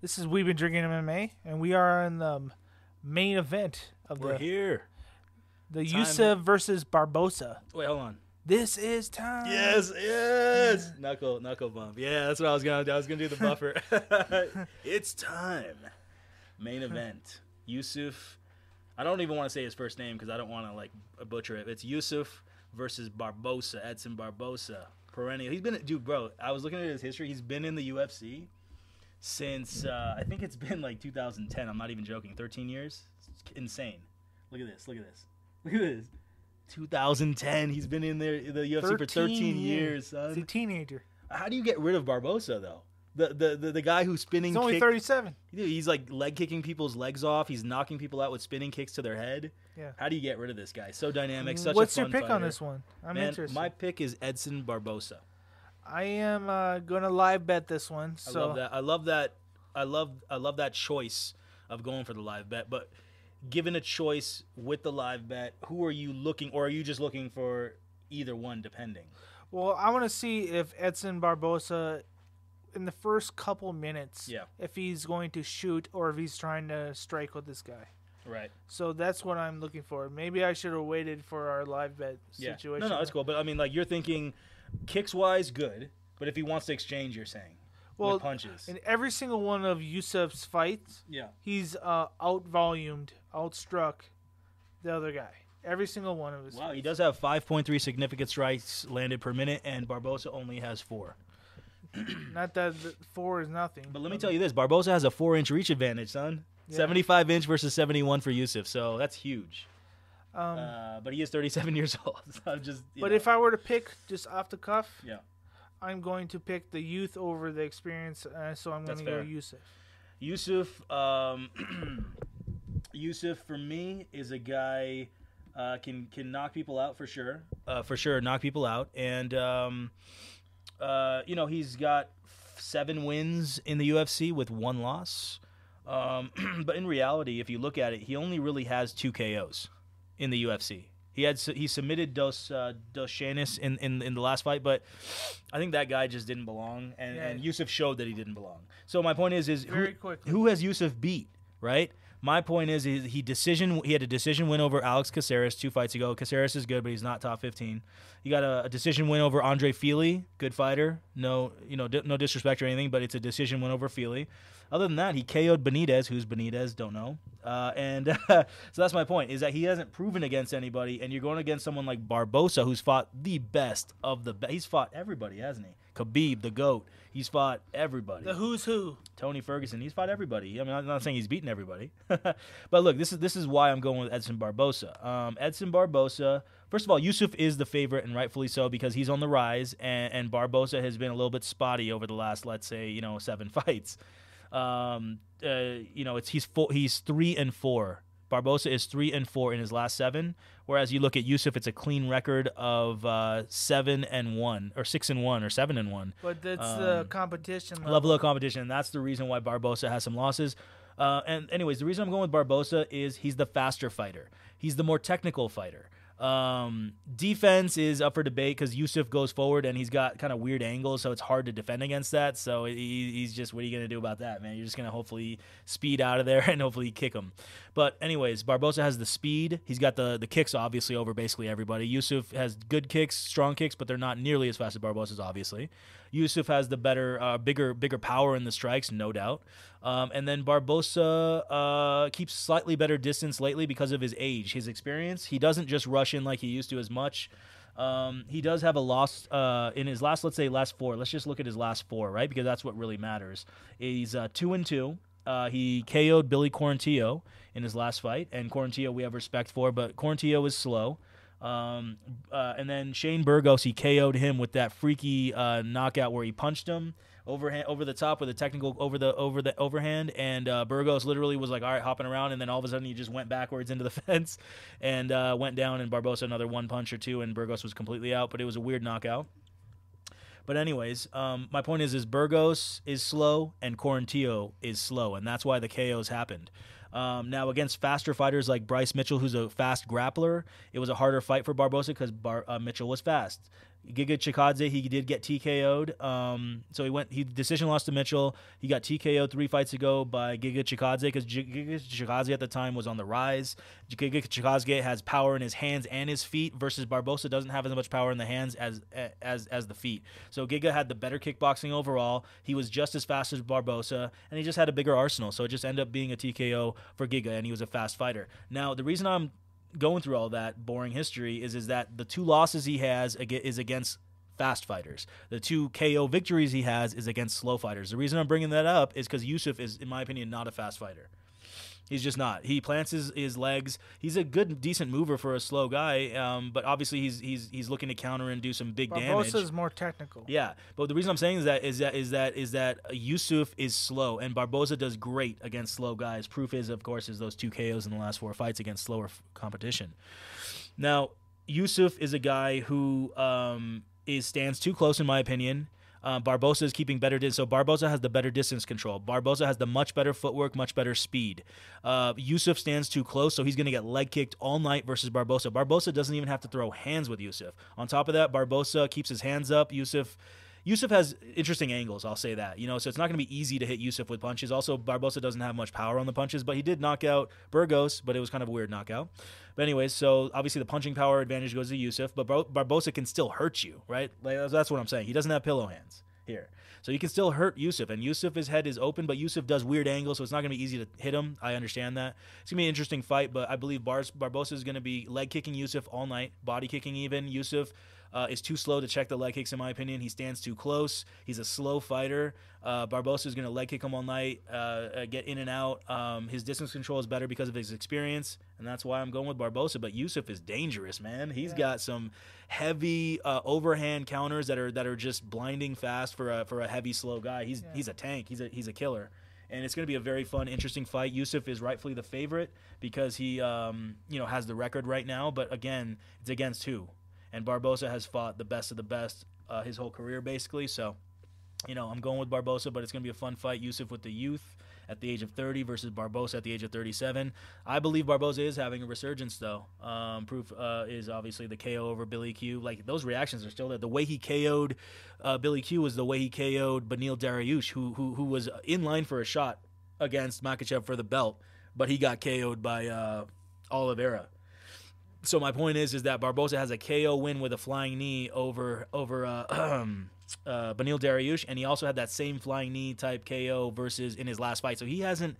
This is We've Been Drinking MMA, and we are in the main event of We're here. the Yusuff versus Barboza. Wait, hold on. This is time. Yes. Knuckle bump. Yeah, that's what I was gonna do. I was gonna do the buffer. It's time. Main event. Yusuff. I don't even want to say his first name because I don't want to butcher it. It's Yusuff versus Barboza. Edson Barboza. Perennial. He's been, dude, bro. I was looking at his history. He's been in the UFC since I think it's been 2010. I'm not even joking. 13 years. It's insane. Look at this. 2010. He's been in the UFC for 13 years, son. He's a teenager. How do you get rid of Barboza though? The guy who's spinning. He's only 37. Dude, he's leg kicking people's legs off. He's knocking people out with spinning kicks to their head. Yeah. How do you get rid of this guy? So dynamic. Such What's a fun your pick fighter. on this one? I'm interested. My pick is Edson Barboza. I am gonna live bet this one. So I love that. I love that choice of going for the live bet. But given a choice with the live bet, who are you looking, or are you just looking for either one, depending? Well, I want to see if Edson Barboza, in the first couple minutes, if he's going to shoot or if he's trying to strike with this guy. Right. So that's what I'm looking for. Maybe I should have waited for our live bet situation. No, that's cool. But I mean, you're thinking kicks wise, good. But if he wants to exchange, you're saying with punches. In every single one of Yusuff's fights, he's out-volumed, outstruck the other guy. Every single one of his fights. He does have 5.3 significant strikes landed per minute, and Barboza only has 4. Not that 4 is nothing. But let me tell you this. Barboza has a 4-inch reach advantage, son. 75-inch versus 71 for Yusuff, so that's huge. But he is 37 years old. So I'm just, but if I were to pick just off the cuff, I'm going to pick the youth over the experience, so I'm going to go Yusuff. Yusuff for me is a guy can knock people out for sure. Knock people out, and he's got 7 wins in the UFC with 1 loss. But in reality, if you look at it, he only really has 2 KOs in the UFC. He submitted Dos Chanis in the last fight, but I think that guy just didn't belong, and Yusuff showed that he didn't belong. So my point is who has Yusuff beat, right? My point is he had a decision win over Alex Caceres 2 fights ago. Caceres is good, but he's not top 15. He got a decision win over Andre Fili, good fighter. No disrespect or anything, but it's a decision win over Fili. Other than that, he KO'd Benitez. Who's Benitez? Don't know. So that's my point, is that he hasn't proven against anybody, and you're going against someone like Barboza, who's fought the best of the best. He's fought everybody, hasn't he? Khabib, the GOAT. He's fought everybody. The who's who. Tony Ferguson. He's fought everybody. I mean, I'm not saying he's beaten everybody. But look, this is why I'm going with Edson Barboza. Edson Barboza, first of all, Yusuff is the favorite, and rightfully so, because he's on the rise, and Barboza has been a little bit spotty over the last, let's say, 7 fights. He's 3-4. Barboza is 3-4 in his last 7, whereas you look at Yusuff, it's a clean record of 7-1 or 6-1 or 7-1. But that's the competition level of competition. And that's the reason why Barboza has some losses. And anyways, the reason I'm going with Barboza is he's the faster fighter. He's the more technical fighter. Defense is up for debate because Yusuff goes forward and he's got kind of weird angles, so it's hard to defend against that. So he's just, what are you going to do about that, man? You're just going to hopefully speed out of there and hopefully kick him. But anyways, Barboza has the speed. He's got the kicks, obviously, over basically everybody. Yusuff has good kicks, strong kicks, but they're not nearly as fast as Barboza's, obviously. Yusuff has the better, bigger power in the strikes, no doubt. And then Barboza keeps slightly better distance lately because of his age, his experience. He doesn't just rush in like he used to as much. He does have a loss in his last 4. Let's just look at his last 4, right? Because that's what really matters. He's 2-2. He KO'd Billy Quarantillo in his last fight, and Quarantillo we have respect for, but Quarantillo is slow. And then Shane Burgos, he KO'd him with that freaky knockout where he punched him over the top with a technical over the overhand, and Burgos literally was like, all right, hopping around, and then all of a sudden he just went backwards into the fence and went down, and Barboza another 1 punch or 2, and Burgos was completely out, but it was a weird knockout. But anyways, my point is Burgos is slow and Quarantillo is slow, and that's why the KOs happened. Now, against faster fighters like Bryce Mitchell, who's a fast grappler, it was a harder fight for Barboza because Mitchell was fast. Giga Chikadze, he did get TKO'd. So he decision lost to Mitchell. He got TKO'd 3 fights ago by Giga Chikadze because Giga Chikadze at the time was on the rise. Giga Chikadze has power in his hands and his feet versus Barboza doesn't have as much power in the hands as the feet. So Giga had the better kickboxing overall. He was just as fast as Barboza, and he just had a bigger arsenal. So it just ended up being a TKO for Giga, and he was a fast fighter. Now, the reason I'm going through all that boring history is that the 2 losses he has is against fast fighters. The 2 KO victories he has is against slow fighters. The reason I'm bringing that up is because Yusuff is, in my opinion, not a fast fighter. He's just not. He plants his legs. He's a good, decent mover for a slow guy, but obviously he's looking to counter and do some big damage. Barboza's more technical. Yeah, but the reason I'm saying is that Yusuff is slow, and Barboza does great against slow guys. Proof is, of course, those 2 KOs in the last 4 fights against slower competition. Now, Yusuff is a guy who stands too close, in my opinion. Barboza is keeping better distance. So Barboza has the better distance control. Barboza has the much better footwork, much better speed. Yusuff stands too close, so he's going to get leg kicked all night versus Barboza. Barboza doesn't even have to throw hands with Yusuff. On top of that, Barboza keeps his hands up. Yusuff has interesting angles, I'll say that. So it's not going to be easy to hit Yusuff with punches. Also, Barboza doesn't have much power on the punches, but he did knock out Burgos, but it was kind of a weird knockout. But anyways, so obviously the punching power advantage goes to Yusuff, but Barboza can still hurt you, right? Like, that's what I'm saying. He doesn't have pillow hands here. So you can still hurt Yusuff, and Yusuff's head is open, but Yusuff does weird angles, so it's not going to be easy to hit him. I understand that. It's going to be an interesting fight, but I believe Barboza is going to be leg kicking Yusuff all night, body kicking even. Yusuff is too slow to check the leg kicks, in my opinion. He stands too close. He's a slow fighter. Barboza is going to leg kick him all night, get in and out. His distance control is better because of his experience, and that's why I'm going with Barboza. But Yusuff is dangerous, man. He's got some heavy overhand counters that are just blinding fast for a heavy, slow guy. He's a tank. He's a killer. And it's going to be a very fun, interesting fight. Yusuff is rightfully the favorite because he has the record right now. But again, it's against who? And Barboza has fought the best of the best his whole career, basically. So, I'm going with Barboza, but it's going to be a fun fight. Yusuff with the youth at the age of 30 versus Barboza at the age of 37. I believe Barboza is having a resurgence, though. Proof is obviously the KO over Billy Q. Like, those reactions are still there. The way he KO'd Billy Q was the way he KO'd Beneil Dariush, who was in line for a shot against Makhachev for the belt, but he got KO'd by Oliveira. So my point is that Barboza has a KO win with a flying knee over Beneil Dariush, and he also had that same flying knee type KO versus in his last fight. So he hasn't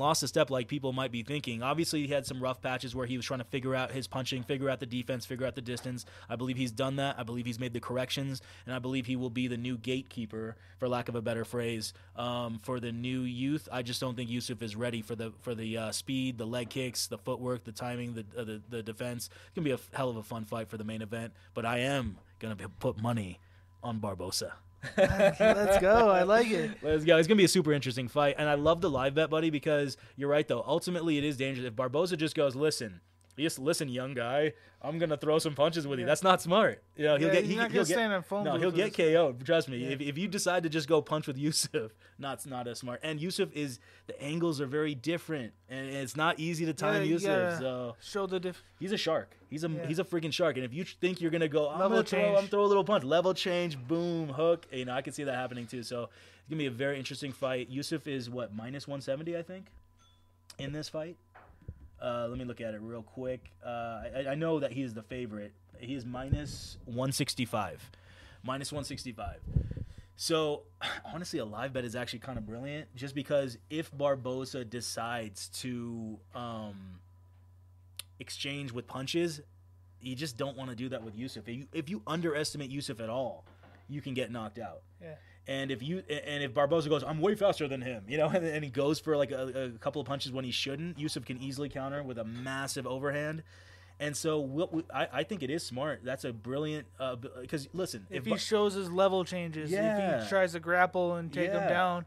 lost a step like people might be thinking. Obviously, he had some rough patches where he was trying to figure out his punching, figure out the defense, figure out the distance. I believe he's done that. I believe he's made the corrections, and I believe he will be the new gatekeeper, for lack of a better phrase, for the new youth. I just don't think Yusuff is ready for the speed, the leg kicks, the footwork, the timing, the defense. It's gonna be a hell of a fun fight for the main event, but I am gonna put money on Barboza. Let's go. I like it. Let's go. It's going to be a super interesting fight. And I love the live bet, buddy, because you're right, though. Ultimately, it is dangerous. If Barboza just goes, listen, young guy, I'm going to throw some punches with you. That's not smart. He'll get KO'd. Trust me. Yeah. If you decide to just go punch with Yusuff, not as smart. And Yusuff the angles are very different. And it's not easy to time Yusuff. So show the he's a shark. He's a freaking shark. And if you think you're going to go, I'm going to throw a little punch. Level change, boom, hook. I can see that happening too. So it's going to be a very interesting fight. Yusuff is, minus 170, I think, in this fight. Let me look at it real quick. I know that he is the favorite. He is minus 165. Minus 165. So, honestly, a live bet is actually kind of brilliant just because if Barboza decides to exchange with punches, you just don't want to do that with Yusuff. If you underestimate Yusuff at all, you can get knocked out. Yeah. And if Barboza goes, I'm way faster than him, and he goes for like a couple of punches when he shouldn't, Yusuff can easily counter with a massive overhand. And so I think it is smart. That's a brilliant because listen, if he shows his level changes, if he tries to grapple and take him down,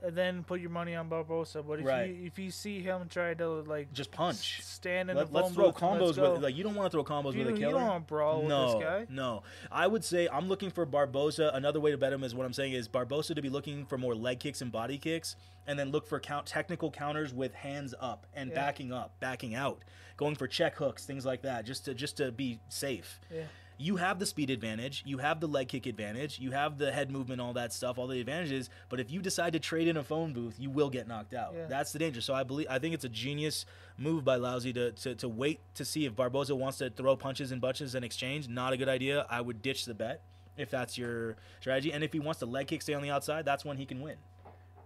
and then put your money on Barboza. But if you see him try to just punch, stand in the let's throw combos with you don't want to throw combos with a killer. You don't want to brawl with this guy. No, I would say I'm looking for Barboza. Another way to bet him is what I'm saying is Barboza to be looking for more leg kicks and body kicks, and then look for technical counters with hands up and backing up, backing out, going for check hooks, things like that, just to be safe. Yeah. you have the speed advantage, you have the leg kick advantage, you have the head movement, all that stuff, all the advantages. But if you decide to trade in a phone booth, you will get knocked out. Yeah. That's the danger. So I think it's a genius move by Lousy to wait to see if Barboza wants to throw punches and bunches in exchange. Not a good idea. I would ditch the bet if that's your strategy. And if he wants to leg kick, stay on the outside, that's when he can win,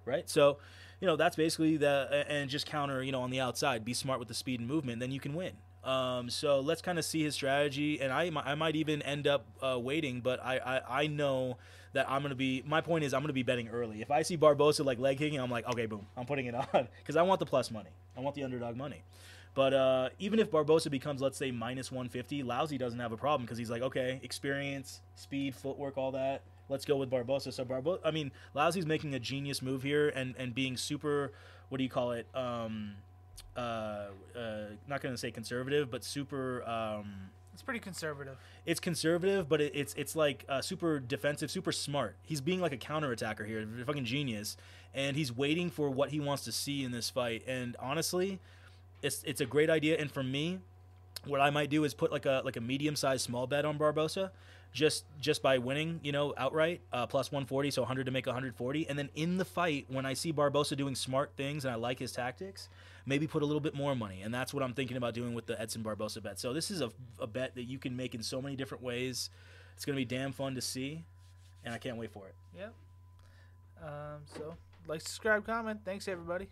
right? So, that's basically and just counter, on the outside. Be smart with the speed and movement, then you can win. So let's kind of see his strategy, and I might even end up waiting, but I know that my point is I'm going to be betting early. If I see Barboza leg kicking, I'm like, okay, boom, I'm putting it on because I want the plus money. I want the underdog money. But even if Barboza becomes, let's say, minus 150, Lousy doesn't have a problem because he's like, okay, experience, speed, footwork, all that. Let's go with Barboza. So Lousy's making a genius move here and being super, what do you call it? Not going to say conservative, but super. It's pretty conservative. It's conservative, but it's like super defensive, super smart. He's being like a counterattacker here, fucking genius, and he's waiting for what he wants to see in this fight. And honestly, it's a great idea. And for me, what I might do is put like a medium-sized small bet on Barboza, just by winning, outright, plus 140, so 100 to make 140. And then in the fight, when I see Barboza doing smart things and I like his tactics, maybe put a little bit more money. And that's what I'm thinking about doing with the Edson Barboza bet. So this is a bet that you can make in so many different ways. It's going to be damn fun to see, and I can't wait for it. Yep. So, like, subscribe, comment. Thanks, everybody.